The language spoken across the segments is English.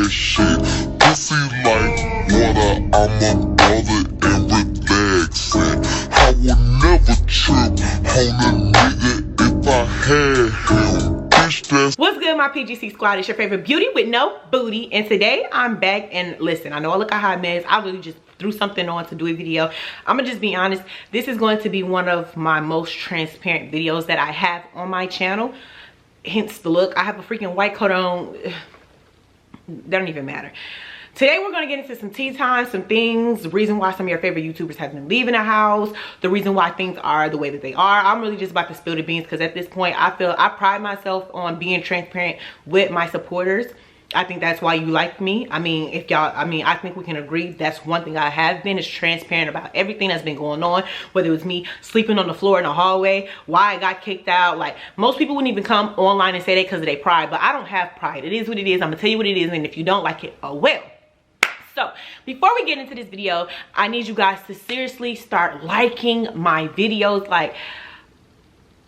that shit. Pussy like water, I'm a brother and relaxing. I would never trip on a nigga if I had him. Bitch, that's what's good, my PGC squad? It's your favorite beauty with no booty, and today I'm back. And listen, I know I look a hot mess. I really just threw something on to do a video. I'm gonna just be honest, this is going to be one of my most transparent videos that I have on my channel, hence the look. I have a freaking white coat on. That don't even matter. Today we're going to get into some tea time, some things, the reason why some of your favorite YouTubers have been leaving the house, the reason why things are the way that they are. I'm really just about to spill the beans because at this point I feel I pride myself on being transparent with my supporters. I think that's why you like me. I mean, if y'all, I think we can agree that's one thing I have been, is transparent about everything that's been going on, whether it was me sleeping on the floor in the hallway, why I got kicked out. Like, most people wouldn't even come online and say that because of their pride, but I don't have pride. It is what it is. I'm gonna tell you what it is, and if you don't like it, oh well. So before we get into this video, I need you guys to seriously start liking my videos. Like,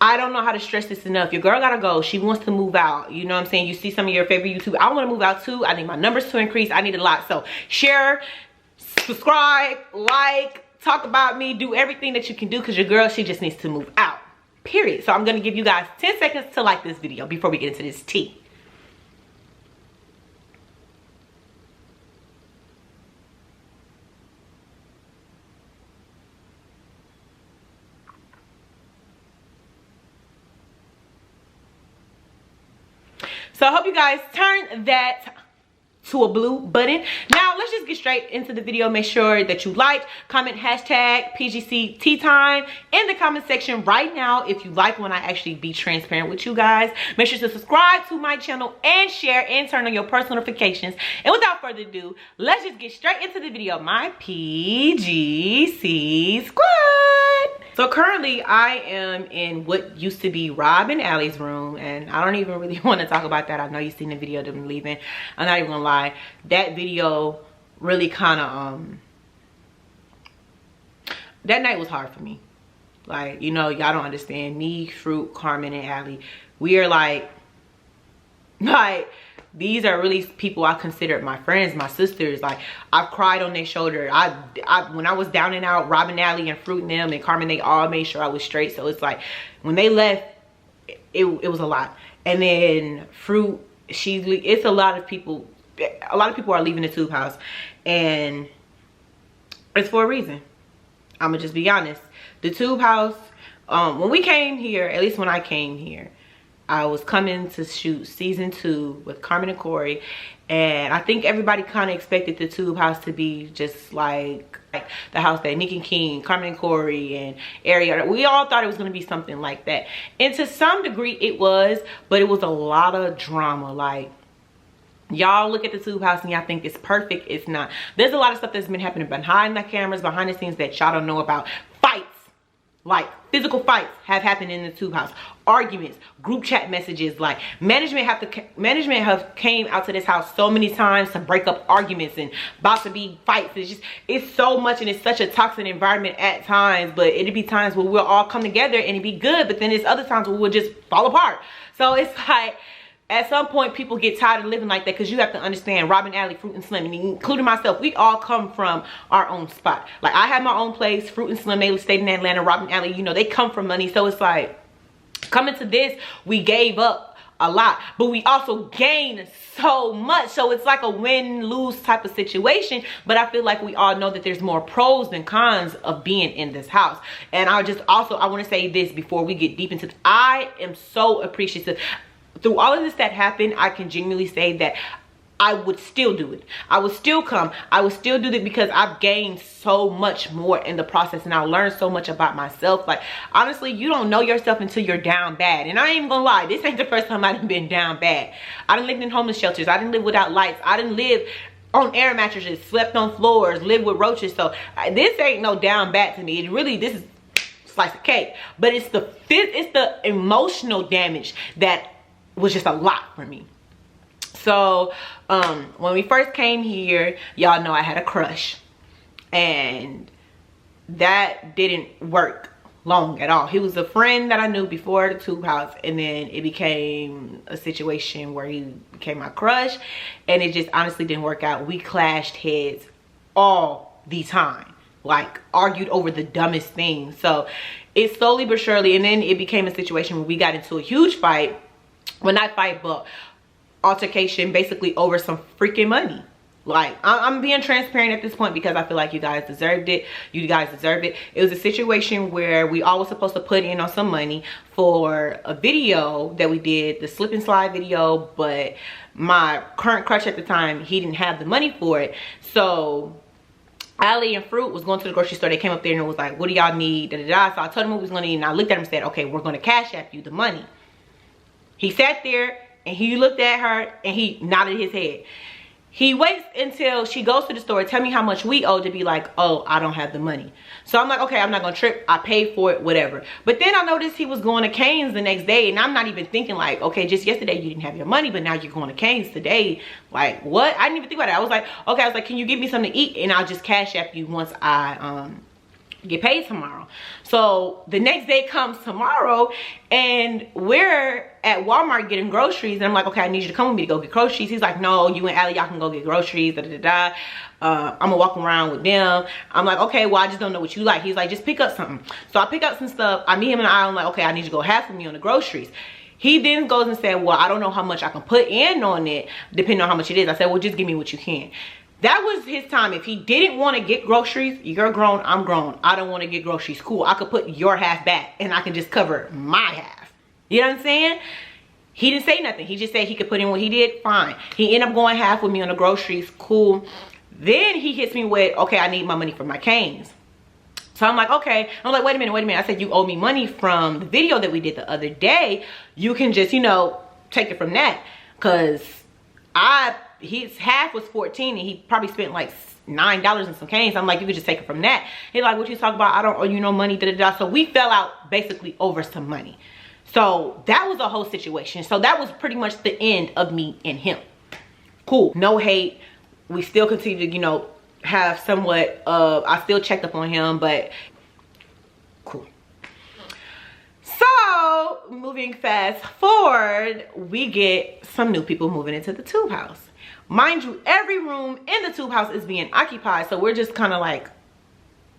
I don't know how to stress this enough. Your girl gotta go. She wants to move out. You know what I'm saying? You see some of your favorite YouTube. I want to move out too. I need my numbers to increase. I need a lot. So share, subscribe, like, talk about me, do everything that you can do, because your girl, she just needs to move out. Period. So I'm gonna give you guys 10 seconds to like this video before we get into this tea. So I hope you guys turn that to a blue button. Now let's just get straight into the video. Make sure that you like, comment hashtag PGC Tea Time in the comment section right now if you like when I actually be transparent with you guys. Make sure to subscribe to my channel and share and turn on your post notifications. And without further ado, let's just get straight into the video, my PGC squad. So currently I am in what used to be Rob and Allie's room, and I don't even really want to talk about that. I know you've seen the video of them leaving. I'm not even gonna lie, that video really kind of that night was hard for me. Like, you know, y'all don't understand. Me, Fruit, Carmen, and Allie, we are like these are really people I consider my friends, my sisters. Like, I've cried on their shoulder. When I was down and out, Robin, Allie, and Fruit and them and Carmen, they all made sure I was straight. So it's like, when they left, it was a lot. And then Fruit, it's a lot of people. A lot of people are leaving the Tubehouse, and it's for a reason. I'm gonna just be honest. The Tubehouse, when we came here, at least when I came here, I was coming to shoot season 2 with Carmen and Corey, and I think everybody kind of expected the Tubehouse to be just like the house that Nick and King, Carmen and Corey, and Ariana. We all thought it was going to be something like that, and to some degree it was, but it was a lot of drama. Like, y'all look at the Tubehouse and y'all think it's perfect. It's not. There's a lot of stuff that's been happening behind the cameras, behind the scenes, that y'all don't know about. Fights. Like, physical fights have happened in the Tubehouse. Arguments, group chat messages. Like, management have came out to this house so many times to break up arguments and about to be fights. It's so much, and it's such a toxic environment at times. But it'd be times where we'll all come together and it'd be good, but then there's other times where we'll just fall apart. So it's like, at some point people get tired of living like that, because you have to understand, Robin, Allie, Fruit, and Slim, and including myself, we all come from our own spot. Like, I have my own place. Fruit and Slim, they stayed in Atlanta. Robin, Allie, you know, they come from money. So it's like, coming to this, we gave up a lot, but we also gained so much. So it's like a win-lose type of situation. But I feel like we all know that there's more pros than cons of being in this house. And I want to say this before we get deep into this. I am so appreciative. Through all of this that happened, I can genuinely say that I would still do it. I would still come. I would still do it, because I've gained so much more in the process, and I learned so much about myself. Like, honestly, you don't know yourself until you're down bad. And I ain't even gonna lie, this ain't the first time I've been down bad. I done lived in homeless shelters. I didn't live without lights. I didn't live on air mattresses, slept on floors, lived with roaches. So this ain't no down bad to me. This is slice of cake. But it's the emotional damage that was just a lot for me. So when we first came here, y'all know I had a crush, and that didn't work long at all. He was a friend that I knew before the Tubehouse, and then it became a situation where he became my crush, and it just honestly didn't work out. We clashed heads all the time, like argued over the dumbest things. So it slowly but surely, and then it became a situation where we got into a huge fight. Well, not fight, but altercation, basically over some freaking money. Like, I'm being transparent at this point because I feel like you guys deserved it. You guys deserve it. It was a situation where we all was supposed to put in on some money for a video that we did, the slip and slide video, but my current crush at the time, he didn't have the money for it. So Allie and Fruit was going to the grocery store. They came up there and it was like, what do y'all need? Da, da, da. So I told him what we was going to need, and I looked at him and said, okay, we're going to cash app you the money. He sat there and he looked at her and he nodded his head. He waits until she goes to the store, tell me how much we owe, to be like, oh, I don't have the money. So I'm like, okay, I'm not gonna trip. I paid for it, whatever. But then I noticed he was going to Cane's the next day, and I'm not even thinking like, okay, just yesterday you didn't have your money, but now you're going to Cane's today. Like, what? I didn't even think about it. I was like, okay, I was like, can you give me something to eat? And I'll just cash app you once I get paid tomorrow. So the next day comes tomorrow, and we're at Walmart getting groceries, and I'm like, okay, I need you to come with me to go get groceries. He's like, no, you and Allie, y'all can go get groceries, da da da. I'm gonna walk around with them. I'm like, okay, well, I just don't know what you like. He's like, just pick up something. So I pick up some stuff. I meet him in the aisle. I'm like, okay, I need you to go half with me on the groceries. He then goes and said, well, I don't know how much I can put in on it, depending on how much it is. I said, well, just give me what you can. That was his time. If he didn't want to get groceries, you're grown, I'm grown. I don't want to get groceries. Cool. I could put your half back and I can just cover my half. You know what I'm saying? He didn't say nothing. He just said he could put in what he did. Fine. He ended up going half with me on the groceries. Cool. Then he hits me with, okay, I need my money for my Cane's. So I'm like, okay. I'm like, wait a minute. I said, you owe me money from the video that we did the other day. You can just, you know, take it from that. Because his half was 14 and he probably spent like $9 in some Cane's. I'm like, you could just take it from that. He's like, what you talking about? I don't owe you no money, da da da. So we fell out basically over some money. So that was a whole situation. So that was pretty much the end of me and him. Cool, no hate. We still continue to, you know, have somewhat of, I still checked up on him, but cool. So moving fast forward, we get some new people moving into the Tubehouse. Mind you, every room in the Tubehouse is being occupied, so we're just kind of like,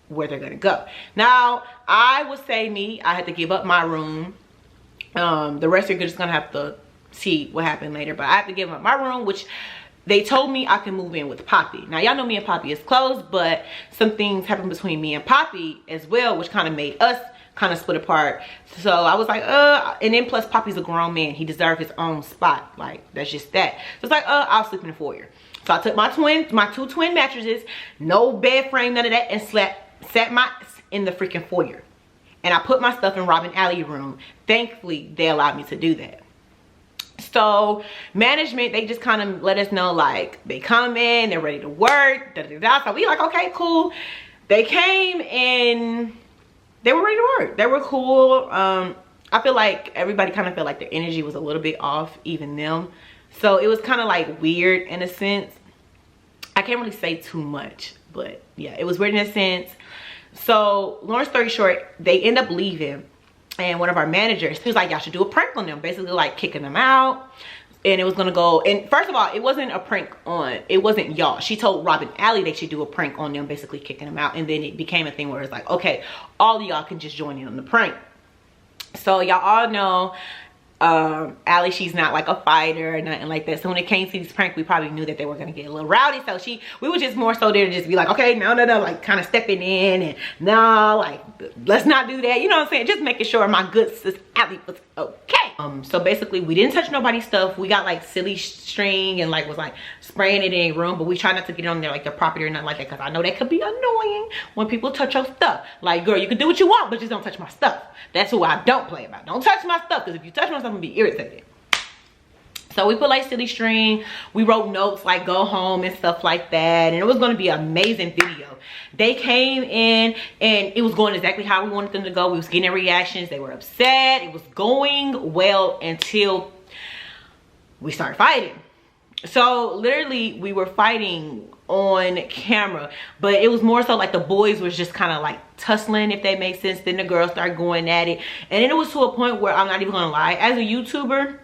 where they're gonna go. Now, I would say I had to give up my room. The rest of you are just gonna have to see what happened later, but I have to give up my room, which they told me I can move in with Poppy. Now, y'all know me and Poppy is close, but some things happened between me and Poppy as well, which kind of made us kind of split apart. So I was like, and then plus Poppy's a grown man. He deserves his own spot. Like, that's just that. So it's like, I'll sleep in the foyer. So I took my two twin mattresses, no bed frame, none of that, and sat my in the freaking foyer. And I put my stuff in Robin Alley's room. Thankfully, they allowed me to do that. So management, they just kind of let us know, like, they come in, they're ready to work, da da da. So we like, okay, cool. They came and they were ready to work. They were cool. I feel like everybody kind of felt like their energy was a little bit off, even them. So it was kind of like weird in a sense. I can't really say too much, but yeah, it was weird in a sense. So long story short, they end up leaving, and one of our managers, he was like, y'all should do a prank on them, basically like kicking them out. And it was gonna go, and first of all, it wasn't a prank on, it wasn't y'all. She told Robin Alley they should do a prank on them, basically kicking them out. And then it became a thing where it's like, okay, all of y'all can just join in on the prank. So y'all all know Allie, she's not like a fighter or nothing like that. So when it came to these pranks, we probably knew that they were gonna get a little rowdy. So we were just more so there to just be like, okay, no, like kind of stepping in and no, like let's not do that. You know what I'm saying? Just making sure my good sis Allie was okay. So basically we didn't touch nobody's stuff. We got like silly string and like was like spraying it in a room, but we try not to get on there like their property or nothing like that, because I know that could be annoying when people touch your stuff. Like, girl, you can do what you want, but just don't touch my stuff. That's who I don't play about. Don't touch my stuff, because if you touch my stuff, I'm gonna be irritated. So we put like silly string, we wrote notes like go home and stuff like that, and it was going to be an amazing video. They came in and it was going exactly how we wanted them to go. We was getting reactions. They were upset. It was going well until we started fighting. So literally we were fighting on camera, but it was more so like the boys was just kind of like tussling, if that makes sense. Then the girls started going at it, and then it was to a point where I'm not even gonna lie, as a YouTuber,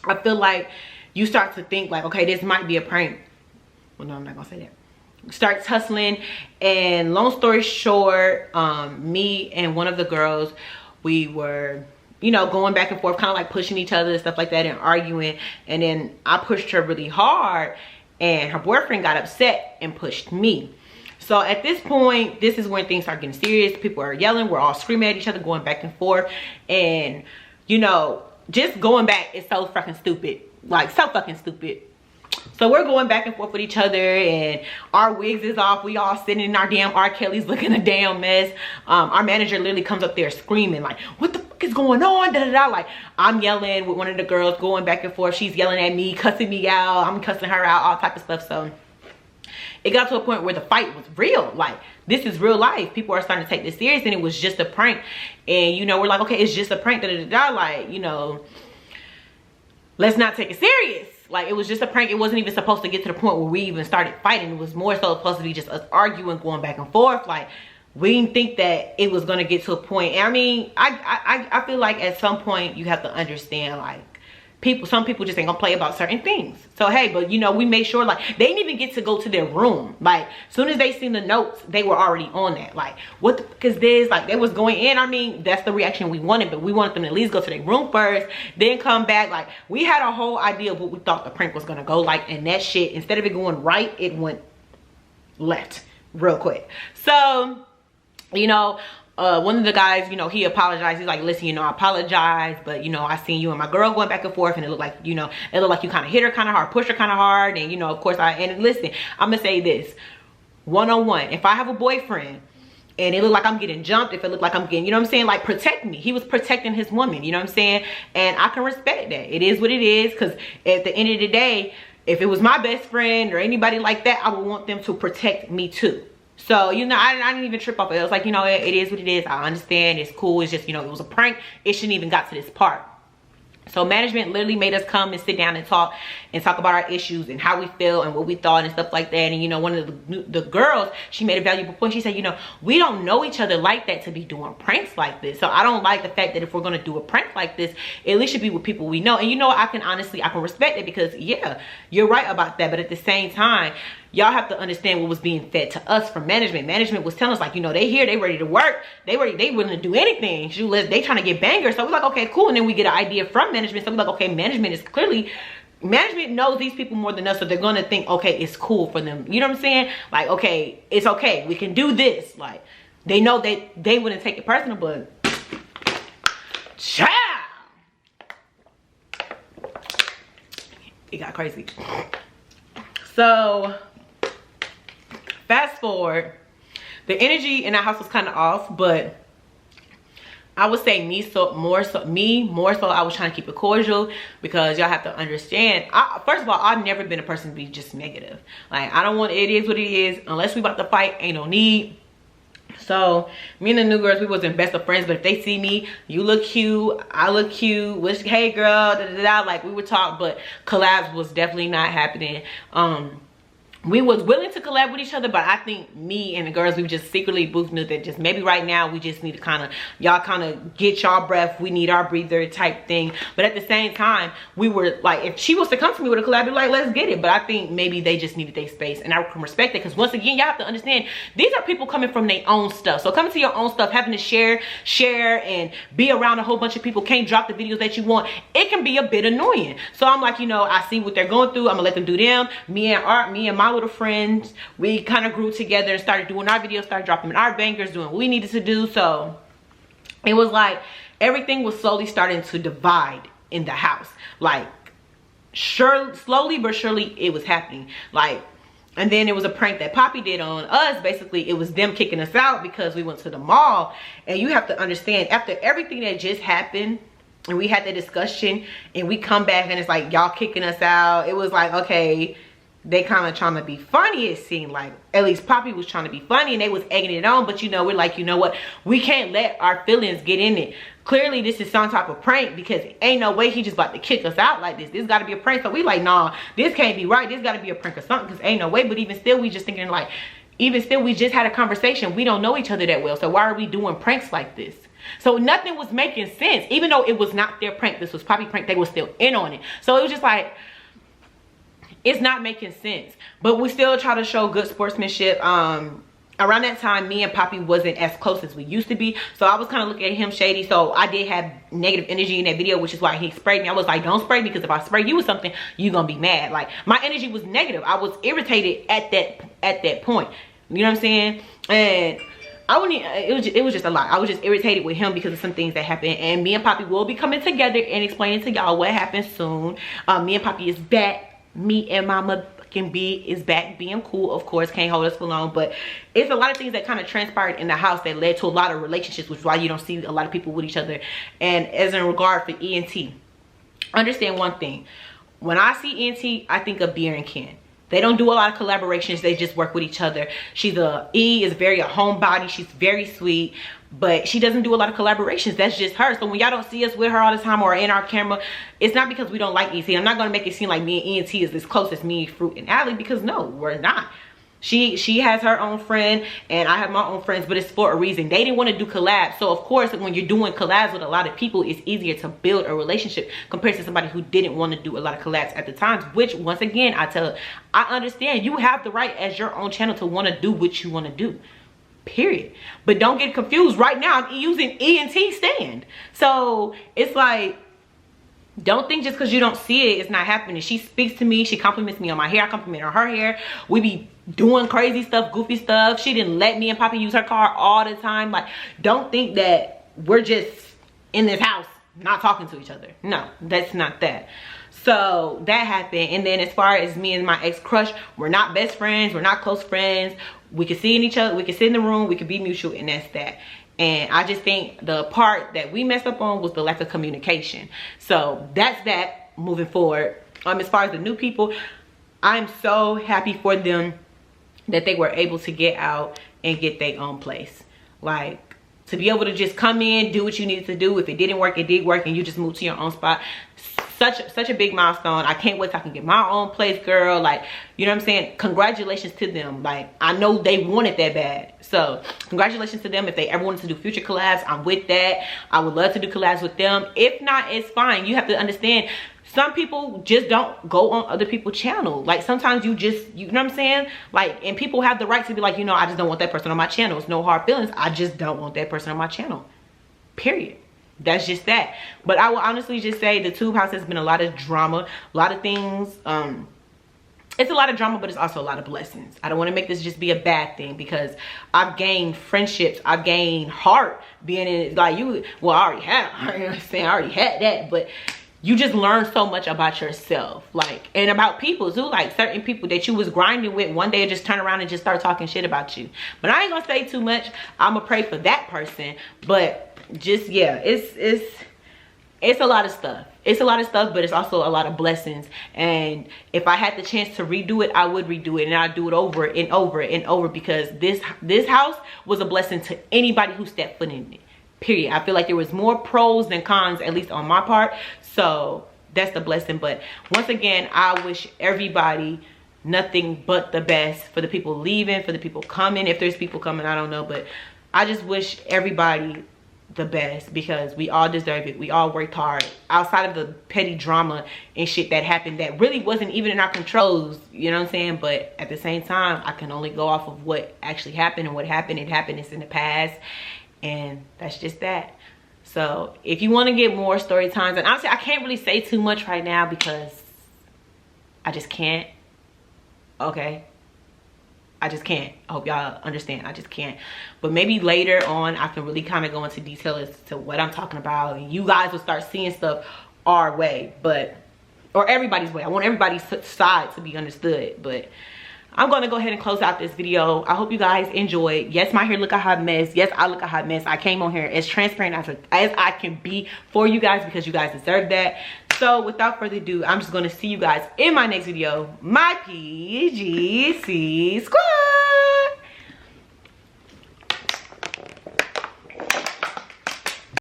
I feel like you start to think like, okay, this might be a prank. Well, no, I'm not gonna say that. Start tussling, and long story short, me and one of the girls, we were, you know, going back and forth, kind of like pushing each other and stuff like that and arguing. And then I pushed her really hard, and her boyfriend got upset and pushed me. So at this point, this is when things start getting serious. People are yelling, we're all screaming at each other, going back and forth. And, you know, just going back is so fucking stupid. Like, so fucking stupid. So we're going back and forth with each other, and our wigs is off. We all sitting in our damn R. Kelly's looking a damn mess. Our manager literally comes up there screaming like, what the fuck is going on? Da, da, da. Like, I'm yelling with one of the girls, going back and forth. She's yelling at me, cussing me out. I'm cussing her out, all type of stuff. So it got to a point where the fight was real. Like, this is real life. People are starting to take this serious, and it was just a prank. And, you know, we're like, okay, it's just a prank. Da, da, da, da. Like, you know, let's not take it serious. Like, it was just a prank. It wasn't even supposed to get to the point where we even started fighting. It was more so supposed to be just us arguing, going back and forth. Like, we didn't think that it was going to get to a point. And I mean, I feel like at some point you have to understand, like, some people just ain't gonna play about certain things. So hey, but you know, we made sure, like, they didn't even get to go to their room. Like, as soon as they seen the notes, they were already on that. Like, what the fuck is this? Like, they was going in. I mean, that's the reaction we wanted, but we wanted them to at least go to their room first, then come back. Like, we had a whole idea of what we thought the prank was gonna go like, and that shit, instead of it going right, it went left real quick. So, you know, one of the guys, you know, he apologized. He's like, listen, you know, I apologize, but, you know, I seen you and my girl going back and forth, and it looked like, you know, it looked like you kind of hit her kind of hard, pushed her kind of hard. And, you know, of course, and listen, I'm gonna say this, one-on-one, if I have a boyfriend and it looked like I'm getting jumped, if it looked like I'm getting, you know what I'm saying, like, protect me. He was protecting his woman, you know what I'm saying? And I can respect that. It is what it is, because at the end of the day, if it was my best friend or anybody like that, I would want them to protect me too. So, you know, I didn't even trip off it. It was like, you know, it is what it is. I understand. It's cool. It's just, you know, it was a prank. It shouldn't even got to this part. So management literally made us come and sit down and talk about our issues and how we feel and what we thought and stuff like that. And, you know, one of the girls, she made a valuable point. She said, you know, we don't know each other like that to be doing pranks like this. So I don't like the fact that if we're going to do a prank like this, at least should be with people we know. And, you know, I can respect it, because, yeah, you're right about that. But at the same time, y'all have to understand what was being fed to us from management. Management was telling us, like, you know, they here, they ready to work. They willing to do anything. They trying to get bangers. So we're like, okay, cool. And then we get an idea from management. So we're like, okay, management knows these people more than us. So they're going to think, okay, it's cool for them. You know what I'm saying? Like, okay, it's okay. We can do this. Like, they know that they wouldn't take it personal, but child, it got crazy. So fast forward, the energy in that house was kind of off, but I would say more so I was trying to keep it cordial, because y'all have to understand, first of all, I've never been a person to be just negative. Like, I don't want, it is what it is. Unless we about to fight, ain't no need. So me and the new girls, we wasn't best of friends, but if they see me, you look cute, I look cute, hey girl, da, da, da, like, we would talk, but collabs was definitely not happening. We was willing to collab with each other, but I think me and the girls, we just secretly both knew that just maybe right now we just need to kind of, y'all kind of get y'all breath, we need our breather type thing. But at the same time, we were like, if she was to come to me with a collab, we'd be like, let's get it. But I think maybe they just needed their space, and I can respect it, because once again, y'all have to understand, these are people coming from their own stuff. So coming to your own stuff, having to share and be around a whole bunch of people, can't drop the videos that you want, it can be a bit annoying. So I'm like, you know, I see what they're going through, I'm gonna let them do them. Me and my little friends, we kind of grew together and started doing our videos, started dropping our bangers, doing what we needed to do. So it was like everything was slowly starting to divide in the house. Like, slowly but surely it was happening. Like, and then it was a prank that Poppy did on us. Basically, it was them kicking us out because we went to the mall. And you have to understand, after everything that just happened, and we had the discussion, and we come back and it's like y'all kicking us out, it was like, okay, they kind of trying to be funny. It seemed like, at least Poppy was trying to be funny, and they was egging it on. But, you know, we're like, you know what, we can't let our feelings get in it. clearly this is some type of prank, because ain't no way he just about to kick us out like this. This got to be a prank. So we like, nah, this can't be right. This got to be a prank or something, because ain't no way. But even still, we just thinking like, even still, we just had a conversation. We don't know each other that well. So why are we doing pranks like this? So nothing was making sense. Even though it was not their prank, this was Poppy prank, they were still in on it. So it was just like, it's not making sense. But we still try to show good sportsmanship. Around that time, me and Poppy wasn't as close as we used to be. So I was kind of looking at him shady. So I did have negative energy in that video, which is why he sprayed me. I was like, don't spray me, because if I spray you with something, you're gonna be mad. Like, my energy was negative. I was irritated at that point. You know what I'm saying? And I wouldn't, it was just a lot. I was just irritated with him because of some things that happened. And me and Poppy will be coming together and explaining to y'all what happened soon. Me and Poppy is back. Me and my motherfucking B is back being cool. Of course, can't hold us for long. But it's a lot of things that kind of transpired in the house that led to a lot of relationships, which is why you don't see a lot of people with each other. And as in regard for ENT, understand one thing. When I see ENT, I think of Beer and Ken. They don't do a lot of collaborations. They just work with each other. E is very a homebody. She's very sweet, but she doesn't do a lot of collaborations. That's just her. So when y'all don't see us with her all the time or in our camera, it's not because we don't like ENT. I'm not going to make it seem like me and ENT is as close as me, Fruit, and Allie, because no, we're not. She has her own friend and I have my own friends, but it's for a reason. They didn't want to do collabs. So of course, when you're doing collabs with a lot of people, it's easier to build a relationship compared to somebody who didn't want to do a lot of collabs at the times, which once again, I understand you have the right as your own channel to want to do what you want to do, period. But don't get confused. Right now, I'm using ENT stand. So it's like, don't think just because you don't see it, it's not happening. She speaks to me. She compliments me on my hair. I compliment on her hair. We be doing crazy stuff, goofy stuff. She didn't let me and Poppy use her car all the time. Like, don't think that we're just in this house not talking to each other. No, that's not that. So that happened. And then as far as me and my ex-crush, we're not best friends. We're not close friends. We can see in each other. We can sit in the room. We can be mutual, and that's that. And I just think the part that we messed up on was the lack of communication. So that's that moving forward. As far as the new people, I'm so happy for them that they were able to get out and get their own place. Like, to be able to just come in, do what you needed to do. If it didn't work, it did work, and you just moved to your own spot. Such a big milestone. I can't wait till I can get my own place, girl. Like, you know what I'm saying? Congratulations to them. Like, I know they wanted that bad. So congratulations to them. If they ever wanted to do future collabs, I'm with that. I would love to do collabs with them. If not, it's fine. You have to understand, some people just don't go on other people's channel. Like, sometimes you know what I'm saying? Like, and people have the right to be like, you know, I just don't want that person on my channel. It's no hard feelings. I just don't want that person on my channel, period. That's just that. But I will honestly just say the Tubehouse has been a lot of drama, a lot of things. It's a lot of drama, but it's also a lot of blessings. I don't want to make this just be a bad thing, because I've gained friendships. I've gained heart being in it. Like, you, well, I already have, you know what I'm saying? I already had that, but you just learn so much about yourself, like, and about people too. Like, certain people that you was grinding with, one day just turn around and just start talking shit about you. But I ain't gonna say too much. I'm gonna pray for that person. But just, yeah, it's a lot of stuff. It's a lot of stuff, but it's also a lot of blessings. And if I had the chance to redo it, I would redo it, and I'd do it over and over and over, because this house was a blessing to anybody who stepped foot in it, period. I feel like there was more pros than cons, at least on my part. So that's the blessing. But once again, I wish everybody nothing but the best, for the people leaving, for the people coming. If there's people coming, I don't know, but I just wish everybody the best, because we all deserve it. We all worked hard outside of the petty drama and shit that happened that really wasn't even in our controls, you know what I'm saying? But at the same time, I can only go off of what actually happened, and what happened, it happened. It's in the past, and that's just that. So if you want to get more story times, and honestly, I can't really say too much right now because I just can't. Okay, I just can't. I hope y'all understand. I just can't. But maybe later on, I can really kind of go into detail as to what I'm talking about, and you guys will start seeing stuff our way, or everybody's way. I want everybody's side to be understood. But I'm going to go ahead and close out this video. I hope you guys enjoyed. Yes, my hair look a hot mess. Yes, I look a hot mess. I came on here as transparent as I can be for you guys, because you guys deserve that. So without further ado, I'm just going to see you guys in my next video. My PGC squad.